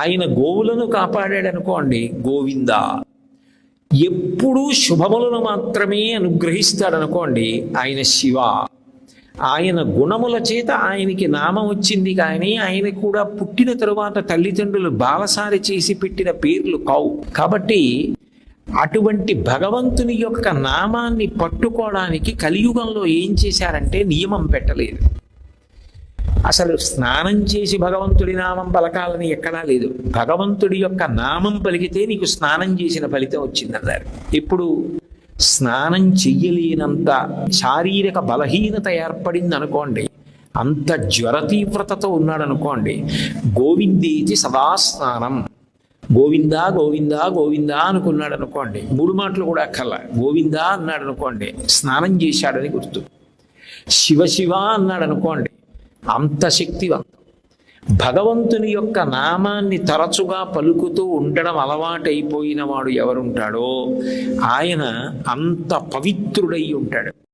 ఆయన గోవులను కాపాడాడనుకోండి గోవింద. ఎప్పుడూ శుభములను మాత్రమే అనుగ్రహిస్తాడనుకోండి ఆయన శివ. ఆయన గుణముల చేత ఆయనకి నామం వచ్చింది, కానీ ఆయన కూడా పుట్టిన తరువాత తల్లిదండ్రులు బాలసారి చేసి పెట్టిన పేర్లు కావు. కాబట్టి అటువంటి భగవంతుని యొక్క నామాన్ని పట్టుకోవడానికి కలియుగంలో ఏం చేశారంటే నియమం పెట్టలేదు. అసలు స్నానం చేసి భగవంతుడి నామం పలకాలని ఎక్కడా లేదు. భగవంతుడి యొక్క నామం పలికితే నీకు స్నానం చేసిన ఫలితం వచ్చిందన్నారు. ఇప్పుడు స్నానం చెయ్యలేనంత శారీరక బలహీనత ఏర్పడింది అనుకోండి, అంత జ్వర తీవ్రతతో ఉన్నాడనుకోండి, గోవిందేతి సదా స్నానం, గోవిందా గోవిందా గోవిందా అనుకున్నాడు అనుకోండి, 3 మాటలు కూడా అక్కర్లా, గోవిందా అన్నాడు అనుకోండి స్నానం చేశాడని గుర్తు. శివ శివ అన్నాడు అనుకోండి అంత శక్తివంతం. భగవంతుని యొక్క నామాన్ని తరచుగా పలుకుతూ ఉండడం అలవాటైపోయిన వాడు ఎవరుంటాడో ఆయన అంత పవిత్రుడై ఉంటాడు.